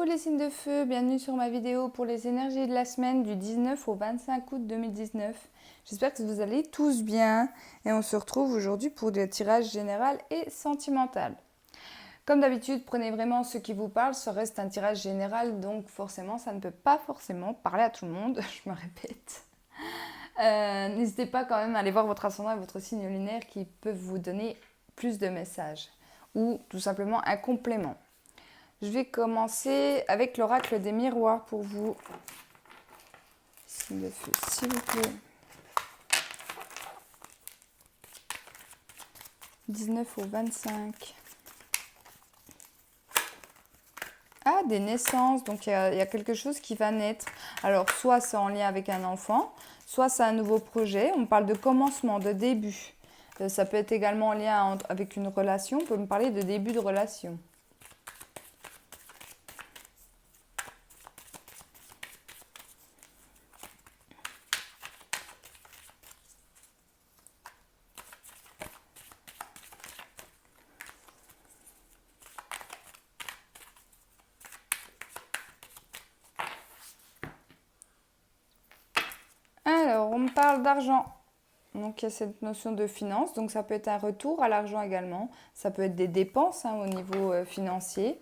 les signes de feu, bienvenue sur ma vidéo pour les énergies de la semaine du 19 au 25 août 2019. J'espère que vous allez tous bien et on se retrouve aujourd'hui pour le tirage général et sentimental. Comme d'habitude, prenez vraiment ce qui vous parle, ça reste un tirage général, donc forcément ça ne peut pas forcément parler à tout le monde, je me répète. N'hésitez pas quand même à aller voir votre ascendant et votre signe lunaire qui peuvent vous donner plus de messages ou tout simplement un complément. Je vais commencer avec l'oracle des miroirs pour vous. Signe de feu, s'il vous plaît. 19 au 25. Ah, des naissances. Donc, il y a quelque chose qui va naître. Alors, soit c'est en lien avec un enfant, soit c'est un nouveau projet. On parle de commencement, de début. Ça peut être également en lien avec une relation. On peut me parler de début de relation. Alors, on me parle d'argent. Donc, il y a cette notion de finance. Donc, ça peut être un retour à l'argent également. Ça peut être des dépenses au niveau financier.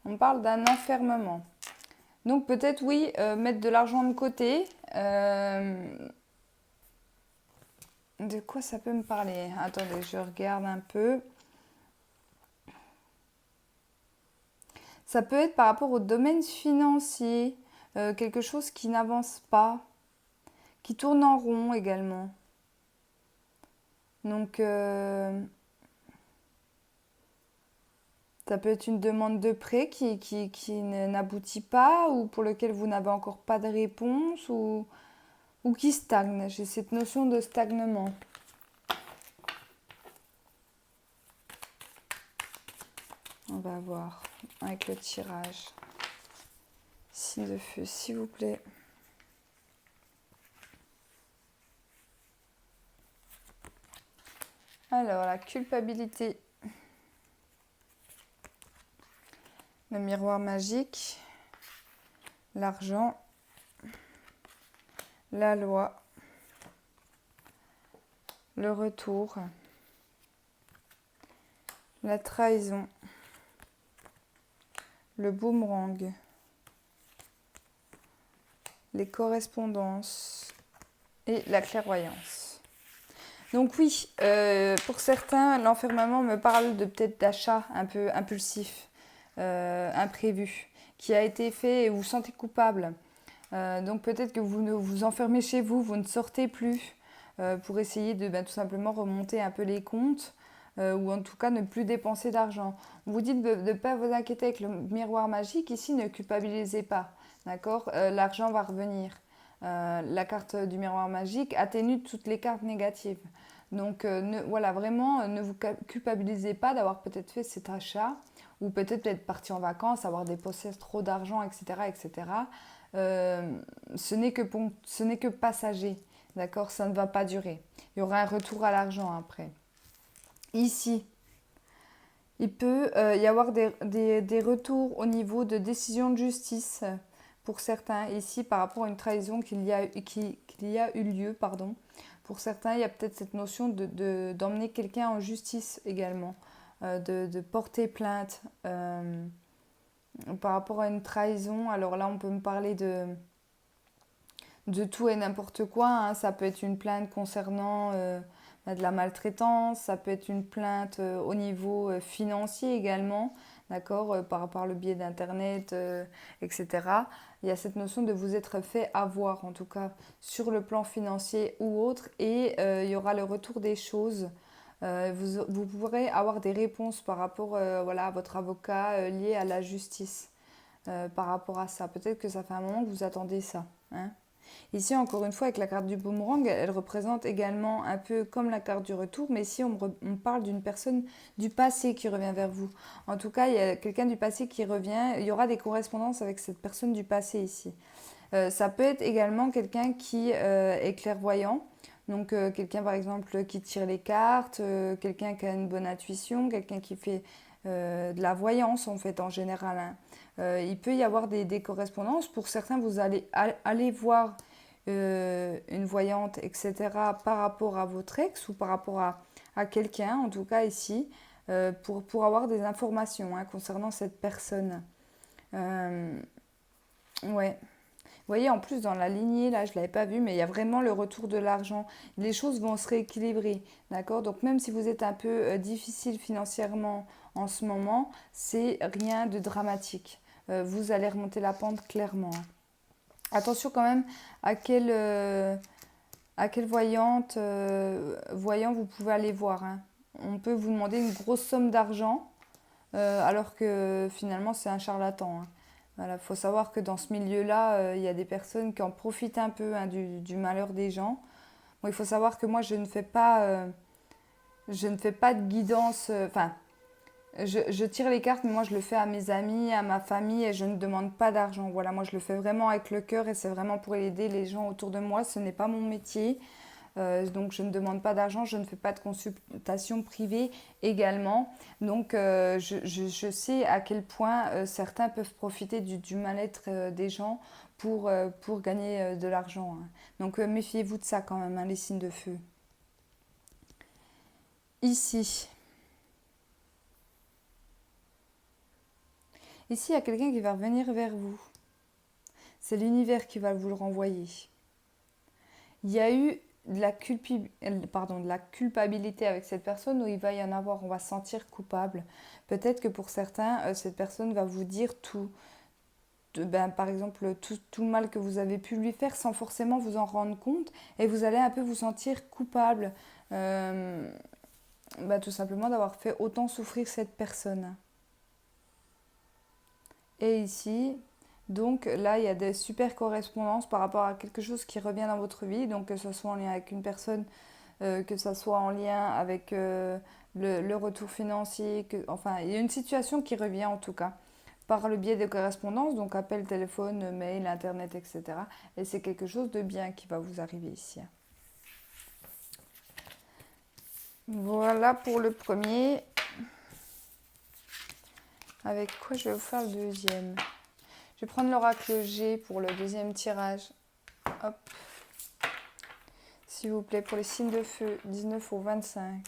On parle d'un enfermement. Donc, peut-être, oui, mettre de l'argent de côté. De quoi ça peut me parler? Attendez, je regarde un peu. Ça peut être par rapport au domaine financier. Quelque chose qui n'avance pas. Qui tourne en rond également. Donc, ça peut être une demande de prêt qui n'aboutit pas ou pour lequel vous n'avez encore pas de réponse ou qui stagne. J'ai cette notion de stagnement. On va voir avec le tirage. Signe de feu, s'il vous plaît. Alors, la culpabilité. Le miroir magique. L'argent. La loi. Le retour. La trahison. Le boomerang. Les correspondances. Et la clairvoyance. Donc oui, pour certains, l'enfermement me parle de peut-être d'achat un peu impulsif, imprévu, qui a été fait et vous vous sentez coupable. Donc peut-être que vous vous enfermez chez vous, vous ne sortez plus pour essayer de tout simplement remonter un peu les comptes ou en tout cas ne plus dépenser d'argent. Vous dites de ne pas vous inquiéter avec le miroir magique, ici ne culpabilisez pas, d'accord? L'argent va revenir. La carte du miroir magique atténue toutes les cartes négatives. Donc voilà, vraiment, ne vous culpabilisez pas d'avoir peut-être fait cet achat ou peut-être être parti en vacances, avoir dépensé trop d'argent, etc. etc. Ce n'est que passager, d'accord? Ça ne va pas durer. Il y aura un retour à l'argent après. Ici, il peut y avoir des retours au niveau de décisions de justice pour certains. Ici, par rapport à une trahison qu'il y a eu lieu, pardon. Pour certains, il y a peut-être cette notion d'emmener quelqu'un en justice également, de porter plainte par rapport à une trahison. Alors là, on peut me parler de tout et n'importe quoi, hein. Ça peut être une plainte concernant de la maltraitance, ça peut être une plainte au niveau financier également, d'accord, par le biais d'internet, etc. Il y a cette notion de vous être fait avoir, en tout cas sur le plan financier ou autre, et il y aura le retour des choses. Vous pourrez avoir des réponses par rapport voilà, à votre avocat lié à la justice par rapport à ça. Peut-être que ça fait un moment que vous attendez ça, hein. Ici, encore une fois, avec la carte du boomerang, elle représente également un peu comme la carte du retour, mais ici, on parle d'une personne du passé qui revient vers vous. En tout cas, il y a quelqu'un du passé qui revient, il y aura des correspondances avec cette personne du passé ici. Ça peut être également quelqu'un qui est clairvoyant, donc quelqu'un par exemple qui tire les cartes, quelqu'un qui a une bonne intuition, quelqu'un qui fait de la voyance en fait en général, hein. Il peut y avoir des correspondances. Pour certains, vous allez aller voir une voyante, etc., par rapport à votre ex ou par rapport à quelqu'un, en tout cas ici, pour avoir des informations hein, concernant cette personne. Euh, ouais. Vous voyez, en plus, dans la lignée, là, je ne l'avais pas vu, mais il y a vraiment le retour de l'argent. Les choses vont se rééquilibrer, d'accord? Donc, même si vous êtes un peu difficile financièrement en ce moment, c'est rien de dramatique. Vous allez remonter la pente clairement, hein. Attention quand même à quelle voyant vous pouvez aller voir, hein. On peut vous demander une grosse somme d'argent, alors que finalement, c'est un charlatan, hein. Voilà, faut savoir que dans ce milieu-là, il y a des personnes qui en profitent un peu hein, du malheur des gens. Bon, il faut savoir que moi, je ne fais pas de guidance. Enfin, je tire les cartes, mais moi, je le fais à mes amis, à ma famille, et je ne demande pas d'argent. Voilà, moi, je le fais vraiment avec le cœur, et c'est vraiment pour aider les gens autour de moi. Ce n'est pas mon métier. Donc je ne demande pas d'argent, je ne fais pas de consultation privée également. Donc je sais à quel point certains peuvent profiter du mal-être des gens pour gagner de l'argent, hein. Donc méfiez-vous de ça quand même, hein, les signes de feu. Ici. Ici, il y a quelqu'un qui va revenir vers vous. C'est l'univers qui va vous le renvoyer. Il y a eu de la culpabilité avec cette personne où il va y en avoir, on va se sentir coupable. Peut-être que pour certains, cette personne va vous dire tout. Par exemple, tout le mal que vous avez pu lui faire sans forcément vous en rendre compte. Et vous allez un peu vous sentir coupable. euh, Tout simplement d'avoir fait autant souffrir cette personne. Et ici, donc là, il y a des super correspondances par rapport à quelque chose qui revient dans votre vie. Donc que ce soit en lien avec une personne, que ce soit en lien avec le retour financier. Enfin, il y a une situation qui revient en tout cas par le biais de correspondances, donc appel, téléphone, mail, internet, etc. Et c'est quelque chose de bien qui va vous arriver ici. Voilà pour le premier. Avec quoi je vais vous faire le deuxième? Je vais prendre l'oracle G pour le deuxième tirage. Hop. S'il vous plaît, pour les signes de feu, 19 au 25.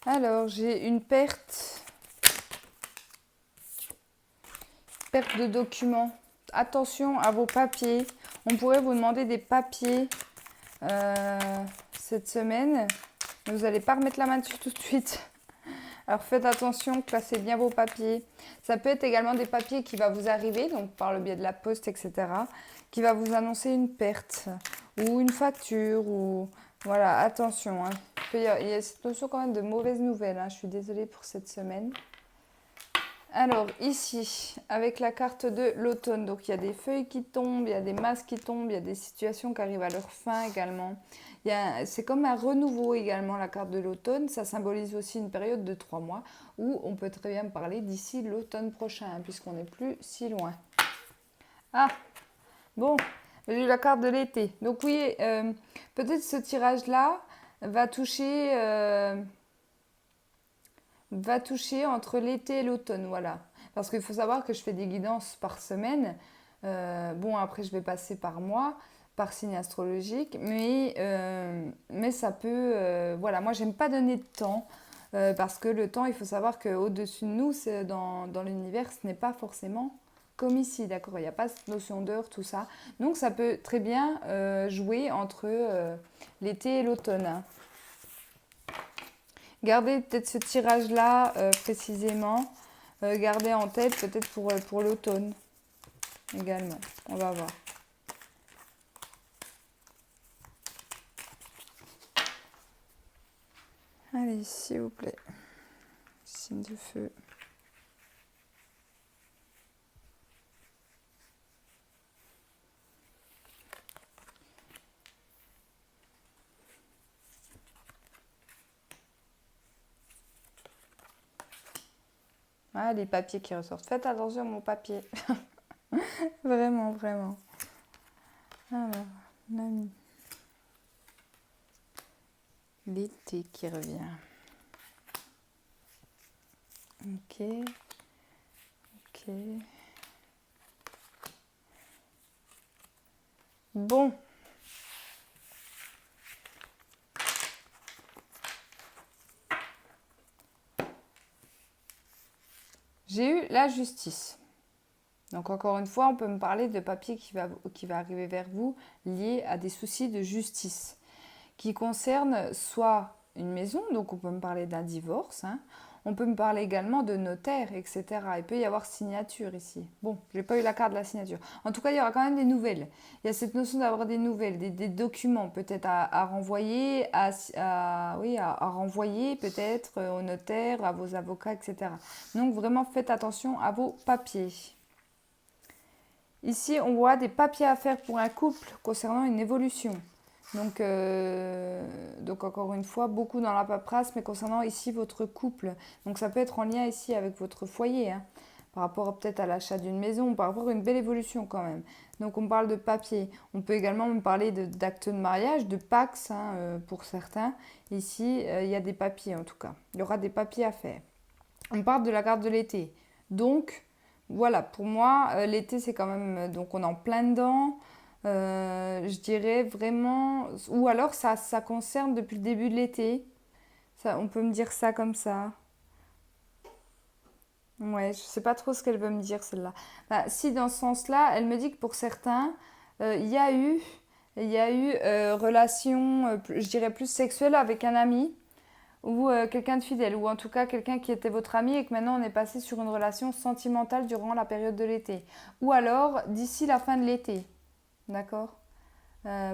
Alors, j'ai une perte de documents. Attention à vos papiers. On pourrait vous demander des papiers cette semaine. Vous n'allez pas remettre la main dessus tout de suite. Alors faites attention, classez bien vos papiers. Ça peut être également des papiers qui vont vous arriver, donc par le biais de la poste, etc., qui va vous annoncer une perte ou une facture. Ou voilà, attention, hein. Il y a cette notion quand même de mauvaises nouvelles, hein. Je suis désolée pour cette semaine. Alors ici, avec la carte de l'automne, donc il y a des feuilles qui tombent, il y a des masses qui tombent, il y a des situations qui arrivent à leur fin également. C'est comme un renouveau également, la carte de l'automne. Ça symbolise aussi une période de 3 mois où on peut très bien parler d'ici l'automne prochain, hein, puisqu'on n'est plus si loin. Ah, bon, j'ai eu la carte de l'été. Donc oui, peut-être ce tirage-là va toucher... entre l'été et l'automne, voilà. Parce qu'il faut savoir que je fais des guidances par semaine. Bon, après, je vais passer par mois, par signe astrologique, mais ça peut... voilà, moi, j'aime pas donner de temps, parce que le temps, il faut savoir qu'au-dessus de nous, dans l'univers, ce n'est pas forcément comme ici, d'accord? Il n'y a pas cette notion d'heure, tout ça. Donc, ça peut très bien jouer entre l'été et l'automne, hein. Gardez peut-être ce tirage-là précisément. Gardez en tête peut-être pour l'automne également. On va voir. Allez, s'il vous plaît. Signe de feu. Ah, les papiers qui ressortent. Faites attention à mon papier. Vraiment, vraiment. Alors, on a mis l'été qui revient. Ok. Ok. Bon. J'ai eu la justice. Donc encore une fois, on peut me parler de papier qui va arriver vers vous lié à des soucis de justice qui concernent soit une maison, donc on peut me parler d'un divorce, hein. On peut me parler également de notaire, etc. Il peut y avoir signature ici. Bon, je n'ai pas eu la carte de la signature. En tout cas, il y aura quand même des nouvelles. Il y a cette notion d'avoir des nouvelles, des documents peut-être à renvoyer, à renvoyer peut-être au notaire, à vos avocats, etc. Donc vraiment, faites attention à vos papiers. Ici, on voit des papiers à faire pour un couple concernant une évolution. Donc encore une fois, beaucoup dans la paperasse, mais concernant ici votre couple. Donc ça peut être en lien ici avec votre foyer, hein, par rapport peut-être à l'achat d'une maison, par rapport à une belle évolution quand même. Donc on parle de papier. On peut également me parler d'actes de mariage, de Pax, hein, pour certains. Ici, il y a des papiers en tout cas. Il y aura des papiers à faire. On parle de la carte de l'été. Donc voilà, pour moi, l'été c'est quand même... Donc on est en plein dedans. Je dirais vraiment, ou alors ça concerne depuis le début de l'été. Ça, on peut me dire ça comme ça. Ouais, je sais pas trop ce qu'elle veut me dire celle-là. Bah, si dans ce sens-là, elle me dit que pour certains, il y a eu, relation, je dirais plus sexuelle avec un ami ou quelqu'un de fidèle, ou en tout cas quelqu'un qui était votre ami et que maintenant on est passé sur une relation sentimentale durant la période de l'été. Ou alors d'ici la fin de l'été, d'accord?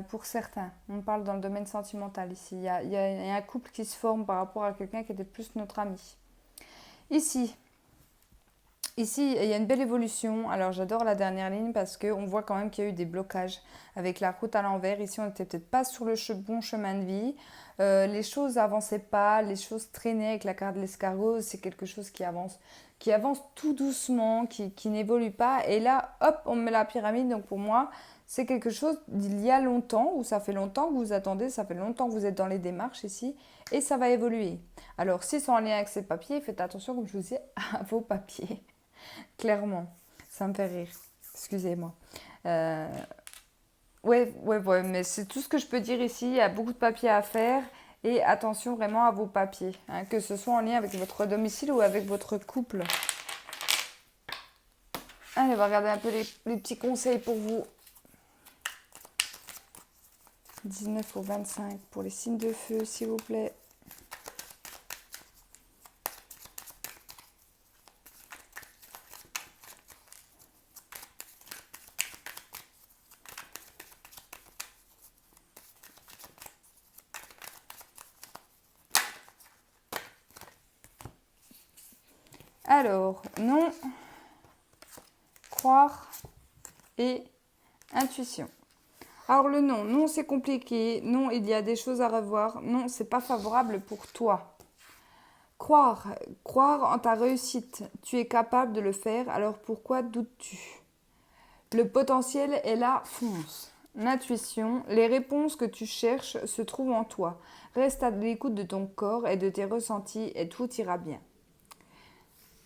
Pour certains. On parle dans le domaine sentimental ici. Il y a un couple qui se forme par rapport à quelqu'un qui était plus notre ami. Ici, il y a une belle évolution. Alors j'adore la dernière ligne parce qu'on voit quand même qu'il y a eu des blocages avec la route à l'envers. Ici, on n'était peut-être pas sur le bon chemin de vie. Les choses n'avançaient pas, les choses traînaient avec la carte de l'escargot. C'est quelque chose qui avance tout doucement, qui n'évolue pas. Et là, hop, on met la pyramide. Donc pour moi, c'est quelque chose d'il y a longtemps, ou ça fait longtemps que vous attendez, ça fait longtemps que vous êtes dans les démarches ici, et ça va évoluer. Alors, si c'est en lien avec ces papiers, faites attention, comme je vous dis, à vos papiers. Clairement, ça me fait rire. Excusez-moi. Euh, ouais, mais c'est tout ce que je peux dire ici. Il y a beaucoup de papiers à faire. Et attention vraiment à vos papiers, hein, que ce soit en lien avec votre domicile ou avec votre couple. Allez, on va regarder un peu les petits conseils pour vous. 19 au 25 pour les signes de feu, s'il vous plaît. Alors, non, croire et intuition. Alors le non, non c'est compliqué, non il y a des choses à revoir, non c'est pas favorable pour toi. Croire en ta réussite, tu es capable de le faire, alors pourquoi doutes-tu? Le potentiel est là, fonce. L'intuition, les réponses que tu cherches se trouvent en toi. Reste à l'écoute de ton corps et de tes ressentis et tout ira bien.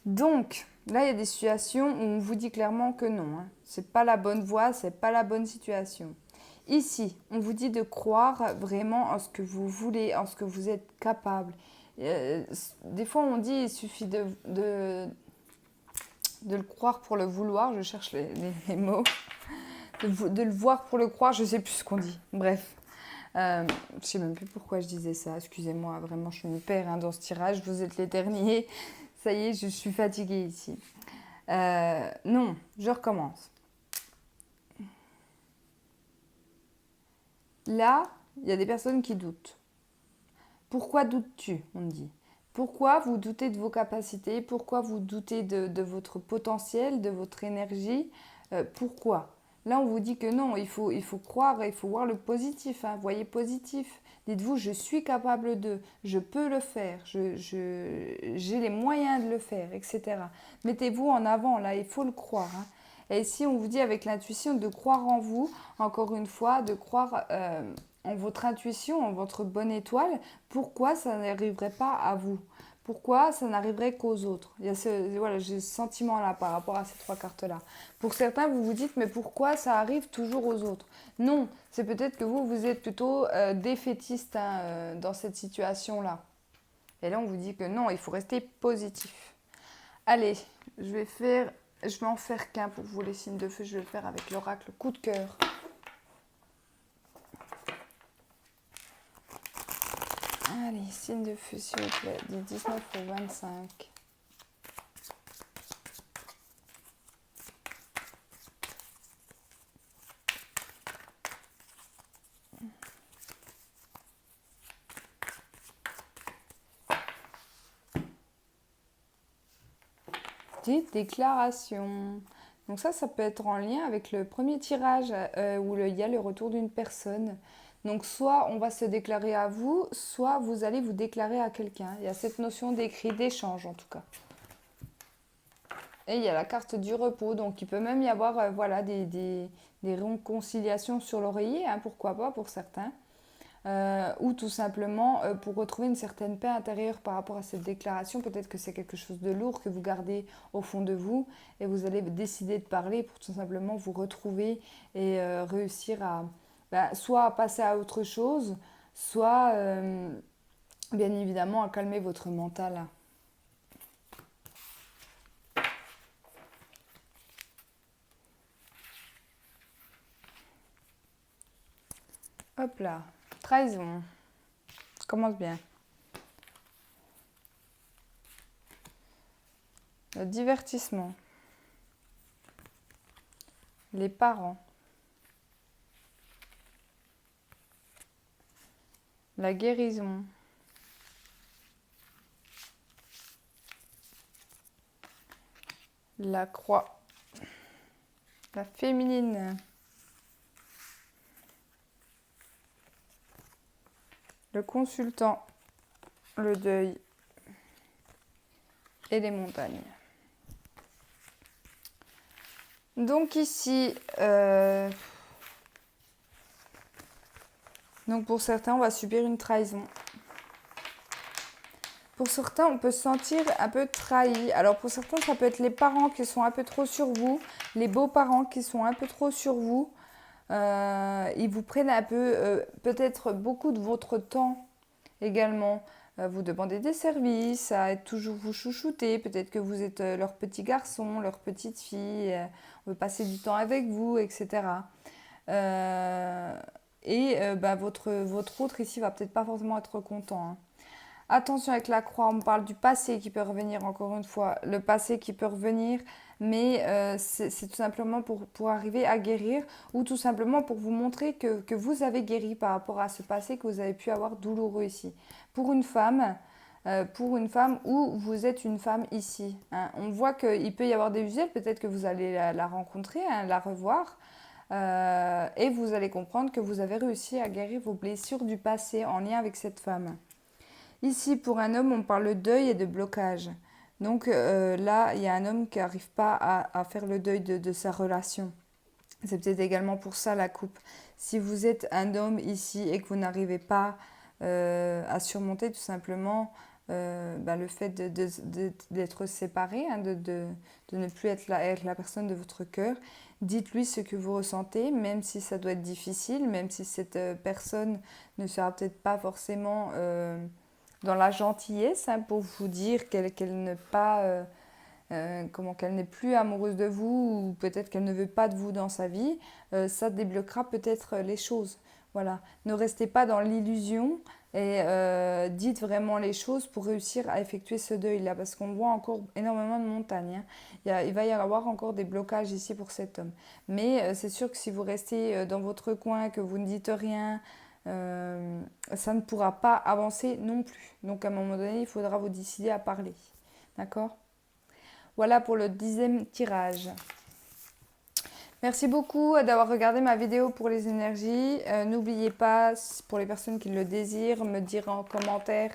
Donc, là, il y a des situations où on vous dit clairement que non. Hein. C'est pas la bonne voie, c'est pas la bonne situation. Ici, on vous dit de croire vraiment en ce que vous voulez, en ce que vous êtes capable. Des fois, on dit il suffit de le croire pour le vouloir. Je cherche les mots. De le voir pour le croire, je sais plus ce qu'on dit. Bref. Je sais même plus pourquoi je disais ça. Excusez-moi, vraiment, je me perds hein, dans ce tirage. Vous êtes les derniers. Ça y est, je suis fatiguée ici. Non, je recommence. Là, il y a des personnes qui doutent. Pourquoi doutes-tu, on me dit. Pourquoi vous doutez de vos capacités? Pourquoi vous doutez de votre potentiel, de votre énergie? Pourquoi? Là, on vous dit que non, il faut croire, il faut voir le positif. Hein. Voyez positif. Dites-vous, je suis capable de, je peux le faire, j'ai les moyens de le faire, etc. Mettez-vous en avant, là, il faut le croire. Hein. Et ici, on vous dit avec l'intuition de croire en vous, encore une fois, de croire en votre intuition, en votre bonne étoile. Pourquoi ça n'arriverait pas à vous? Pourquoi ça n'arriverait qu'aux autres? Il y a voilà, j'ai ce sentiment-là par rapport à ces trois cartes-là. Pour certains, vous vous dites, mais pourquoi ça arrive toujours aux autres? Non, c'est peut-être que vous êtes plutôt défaitiste hein, dans cette situation-là. Et là, on vous dit que non, il faut rester positif. Allez, je vais en faire qu'un pour vous les signes de feu. Je vais le faire avec l'oracle coup de cœur. Allez, signe de feu, s'il vous plaît, du 19 au 25. Dites déclaration. Donc ça peut être en lien avec le premier tirage où il y a le retour d'une personne. Donc soit on va se déclarer à vous, soit vous allez vous déclarer à quelqu'un. Il y a cette notion d'écrit, d'échange en tout cas. Et il y a la carte du repos, donc il peut même y avoir voilà, des réconciliations sur l'oreiller, hein, pourquoi pas pour certains. Ou tout simplement pour retrouver une certaine paix intérieure par rapport à cette déclaration. Peut-être que c'est quelque chose de lourd que vous gardez au fond de vous et vous allez décider de parler pour tout simplement vous retrouver et réussir à soit à passer à autre chose, soit bien évidemment à calmer votre mental. Hop là, trahison. Commence bien. Le divertissement. Les parents. La guérison. La croix. La féminine. Le consultant. Le deuil. Et les montagnes. Donc ici, donc pour certains, on va subir une trahison. Pour certains, on peut se sentir un peu trahi. Alors pour certains, ça peut être les parents qui sont un peu trop sur vous, les beaux-parents qui sont un peu trop sur vous. Ils vous prennent un peu, peut-être beaucoup de votre temps également. Vous demandez des services, à être toujours vous chouchouter. Peut-être que vous êtes leur petit garçon, leur petite fille. On veut passer du temps avec vous, etc. Votre autre ici va peut-être pas forcément être content. Hein. Attention avec la croix, on parle du passé qui peut revenir encore une fois. Le passé qui peut revenir, mais c'est tout simplement pour arriver à guérir ou tout simplement pour vous montrer que vous avez guéri par rapport à ce passé que vous avez pu avoir douloureux ici. Pour une femme ou vous êtes une femme ici. Hein. On voit qu'il peut y avoir des visuels, peut-être que vous allez la rencontrer, hein, la revoir. Et vous allez comprendre que vous avez réussi à guérir vos blessures du passé en lien avec cette femme. Ici, pour un homme, on parle de deuil et de blocage. Donc là, il y a un homme qui n'arrive pas à faire le deuil de sa relation. C'est peut-être également pour ça la coupe. Si vous êtes un homme ici et que vous n'arrivez pas à surmonter tout simplement le fait d'être séparé, hein, de ne plus être là avec la personne de votre cœur, dites-lui ce que vous ressentez, même si ça doit être difficile, même si cette personne ne sera peut-être pas forcément dans la gentillesse, hein, pour vous dire qu'elle n'est pas... qu'elle n'est plus amoureuse de vous ou peut-être qu'elle ne veut pas de vous dans sa vie, ça débloquera peut-être les choses. Voilà. Ne restez pas dans l'illusion et dites vraiment les choses pour réussir à effectuer ce deuil-là parce qu'on voit encore énormément de montagnes. Hein. Il va y avoir encore des blocages ici pour cet homme. Mais c'est sûr que si vous restez dans votre coin, que vous ne dites rien, ça ne pourra pas avancer non plus. Donc à un moment donné, il faudra vous décider à parler. D'accord ? Voilà pour le 10e tirage. Merci beaucoup d'avoir regardé ma vidéo pour les énergies. N'oubliez pas, pour les personnes qui le désirent, me dire en commentaire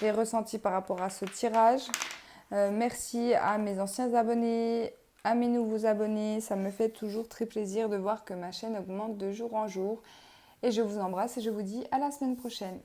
les ressentis par rapport à ce tirage. Merci à mes anciens abonnés, à mes nouveaux abonnés. Ça me fait toujours très plaisir de voir que ma chaîne augmente de jour en jour. Et je vous embrasse et je vous dis à la semaine prochaine.